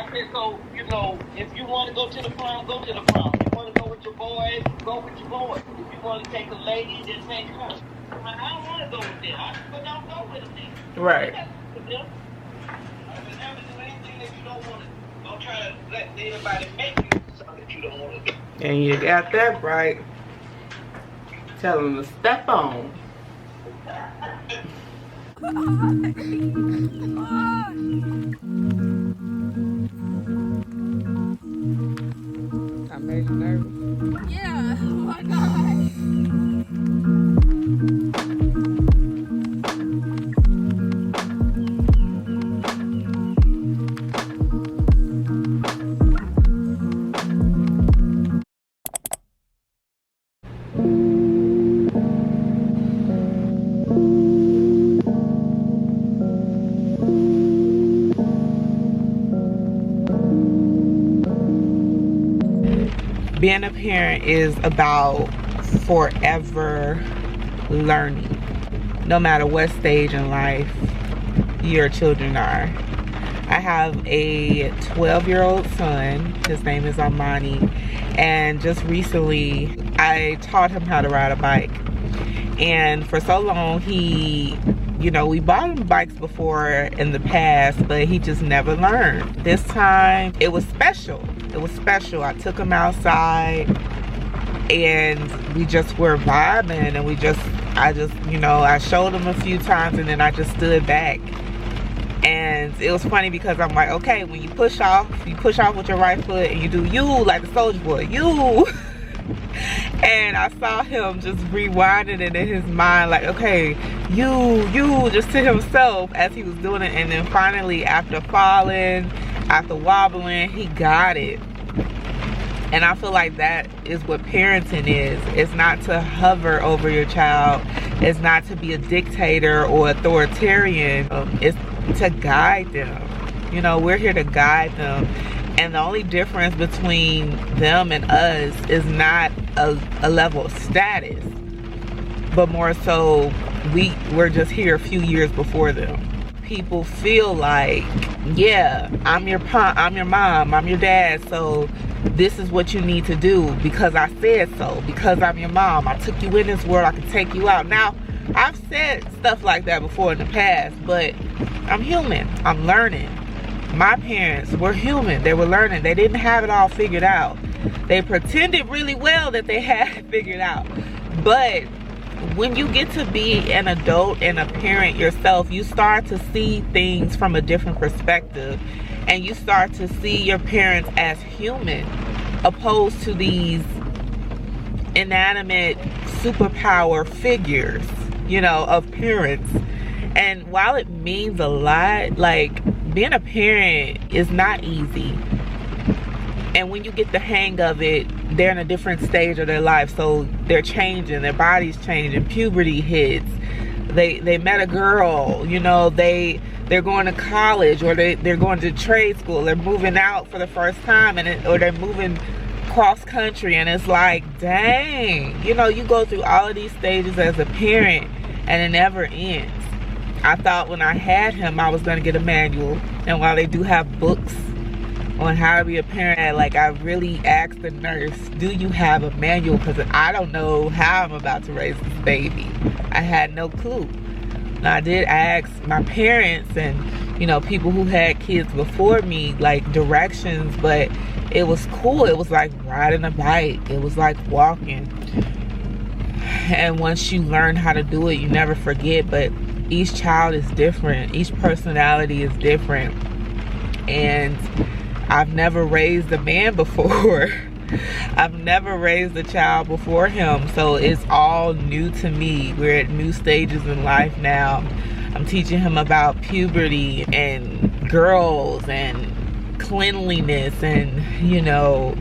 I said, so, you know, if you want to go to the prom, go to the prom. If you want to go with your boys, go with your boys. If you want to take a lady, then take her. I don't want to go with them. But don't go with them then. Right. With them. I said, never do anything that you don't want to. Don't try to let anybody make you do something that you don't want to do. And you got that right. Tell them to step on. I made you nervous. Yeah, oh my God. Being a parent is about forever learning. No matter what stage in life your children are. I have a 12-year-old son. His name is Armani. And just recently, I taught him how to ride a bike. And for so long, you know, we bought him bikes before in the past, but he just never learned. This time, it was special. It was special. I took him outside and we just were vibing, and you know, I showed him a few times and then I just stood back. And it was funny because I'm like, okay, when you push off with your right foot and you do you like the soldier boy, you. And I saw him just rewinding it in his mind, like, okay, you, just to himself as he was doing it. And then finally, after falling, after wobbling, he got it. And I feel like that is what parenting is. It's not to hover over your child. It's not to be a dictator or authoritarian. It's to guide them. You know, we're here to guide them. And the only difference between them and us is not a level of status, but more so we're just here a few years before them. People feel like, yeah, I'm your mom, I'm your dad, so this is what you need to do because I said so, because I'm your mom. I took you in this world, I can take you out. Now, I've said stuff like that before in the past, but I'm human, I'm learning. My parents were human. They were learning. They didn't have it all figured out. They pretended really well that they had it figured out. But when you get to be an adult and a parent yourself, you start to see things from a different perspective. And you start to see your parents as human, opposed to these inanimate superpower figures, you know, of parents. And while it means a lot, like, being a parent is not easy. And when you get the hang of it, they're in a different stage of their life. So they're changing, their body's changing, puberty hits. They met a girl, you know, they're going to college, or they're going to trade school. They're moving out for the first time, or they're moving cross country. And it's like, dang, you know, you go through all of these stages as a parent and it never ends. I thought when I had him, I was going to get a manual. And while they do have books on how to be a parent, like, I really asked the nurse, do you have a manual? Because I don't know how I'm about to raise this baby. I had no clue. Now, I did ask my parents and, you know, people who had kids before me, like, directions. But it was cool. It was like riding a bike. It was like walking. And once you learn how to do it, you never forget. But each child is different. Each personality is different. And I've never raised a man before. I've never raised a child before him. So it's all new to me. We're at new stages in life now. I'm teaching him about puberty and girls and cleanliness and, you know,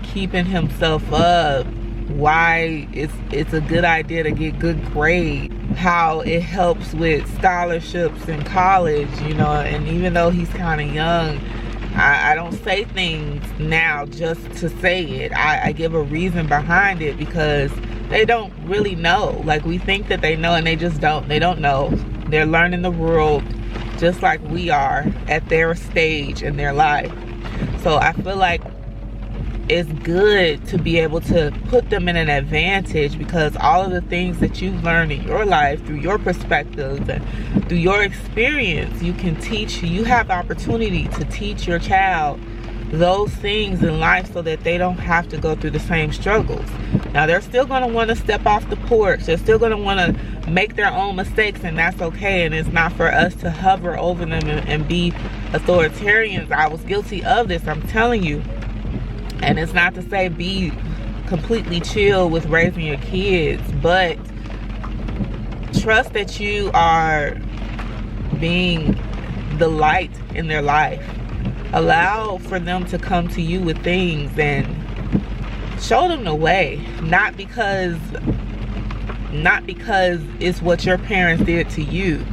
keeping himself up. Why it's a good idea to get good grades, how it helps with scholarships in college, you know. And even though he's kind of young, I don't say things now just to say it. I give a reason behind it, because they don't really know. Like, we think that they know, and they just don't. They don't know. They're learning the world just like we are at their stage in their life. So I feel like it's good to be able to put them in an advantage, because all of the things that you've learned in your life through your perspectives and through your experience, you can teach. You have the opportunity to teach your child those things in life so that they don't have to go through the same struggles. Now, they're still going to want to step off the porch. They're still going to want to make their own mistakes, and that's okay. And it's not for us to hover over them and be authoritarians. I was guilty of this, I'm telling you. And it's not to say be completely chill with raising your kids, but trust that you are being the light in their life. Allow for them to come to you with things and show them the way. Not because it's what your parents did to you.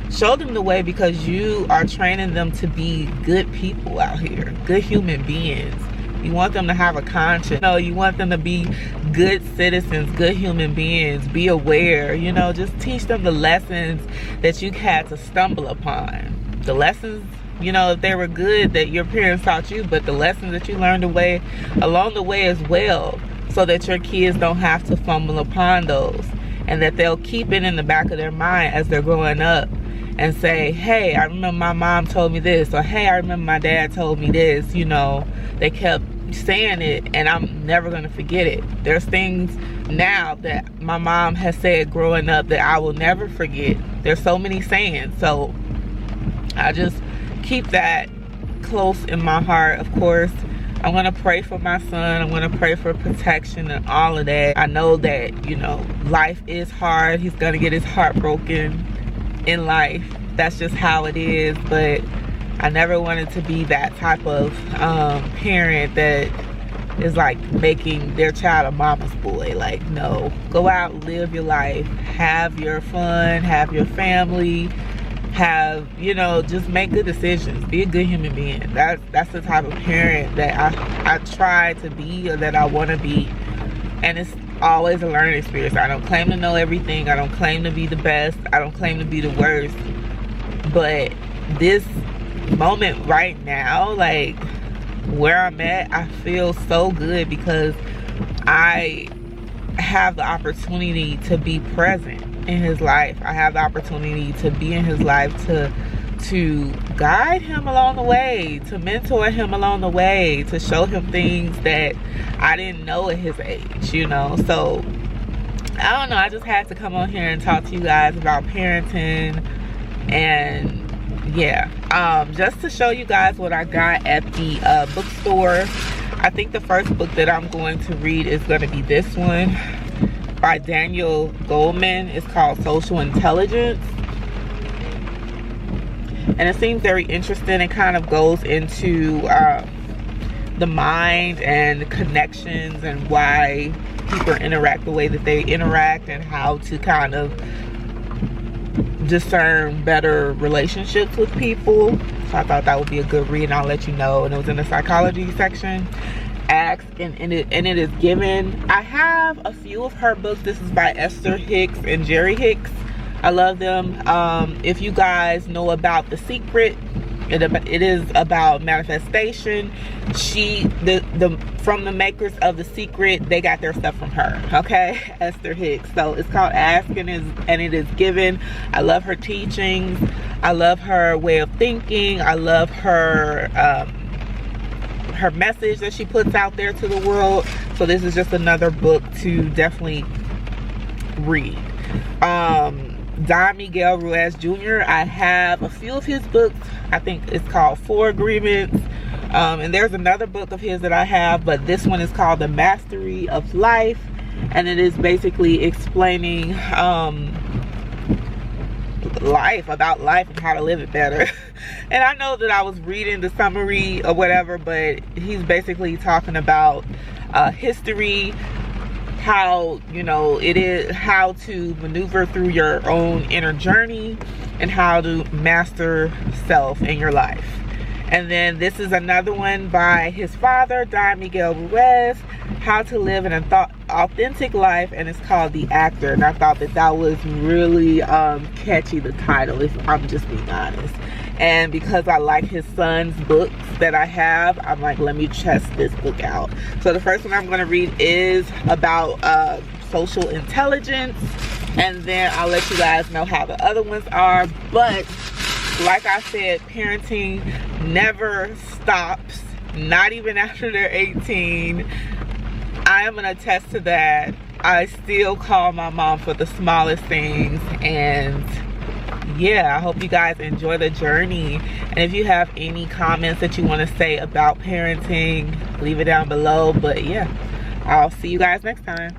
Show them the way because you are training them to be good people out here, good human beings. You want them to have a conscience. You want them to be good citizens, good human beings. Be aware, just teach them the lessons that you had to stumble upon. The lessons, if they were good that your parents taught you, but the lessons that you learned along the way as well, so that your kids don't have to fumble upon those, and that they'll keep it in the back of their mind as they're growing up and say, hey, I remember my mom told me this, or hey, I remember my dad told me this. They kept saying it, and I'm never going to forget it. There's things now that my mom has said growing up that I will never forget. There's so many sayings, so I just keep that close in my heart. Of course, I'm going to pray for my son. I'm going to pray for protection and all of that. I know that, life is hard. He's going to get his heart broken in life. That's just how it is. But I never wanted to be that type of parent that is like making their child a mama's boy. Like, no, go out, live your life, have your fun, have your family, have, just make good decisions, be a good human being. That's the type of parent that I try to be, or that I want to be. And it's always a learning experience. I don't claim to know everything. I don't claim to be the best. I don't claim to be the worst. But this moment right now, like where I'm at, I feel so good because I have the opportunity to be present in his life. I have the opportunity to be in his life, to guide him along the way, to mentor him along the way, to show him things that I didn't know at his age, So I don't know, I just had to come on here and talk to you guys about parenting. And yeah, just to show you guys what I got at the bookstore. I think the first book that I'm going to read is going to be this one by Daniel Goleman. It's called Social Intelligence, and it seems very interesting. It kind of goes into the mind and connections and why people interact the way that they interact, and how to kind of discern better relationships with people. So I thought that would be a good read, and I'll let you know. And it was in the psychology section. Ask and it is given. I have a few of her books. This is by Esther Hicks and Jerry Hicks. I love them. If you guys know about The Secret, it is about manifestation. From the makers of The Secret, they got their stuff from her, okay? Esther Hicks. So it's called Ask and it is given. I love her teachings. I love her way of thinking. I love her message that she puts out there to the world. So this is just another book to definitely read. Don Miguel Ruiz Jr., I have a few of his books. I think it's called Four Agreements. And there's another book of his that I have, but this one is called The Mastery of Life. And it is basically explaining about life and how to live it better. And I know that I was reading the summary or whatever, but he's basically talking about history, how it is, how to maneuver through your own inner journey, and how to master self in your life. And then this is another one by his father, Don Miguel Ruiz, How to Live an Authentic Life, and it's called The Actor. And I thought that that was really catchy, the title, if I'm just being honest. And because I like his son's books that I have, I'm like, let me test this book out. So the first one I'm going to read is about social intelligence, and then I'll let you guys know how the other ones are. But like I said, parenting never stops, not even after they're 18. I am gonna attest to that. I still call my mom for the smallest things, and yeah, I hope you guys enjoy the journey. And if you have any comments that you want to say about parenting, leave it down below. But yeah, I'll see you guys next time.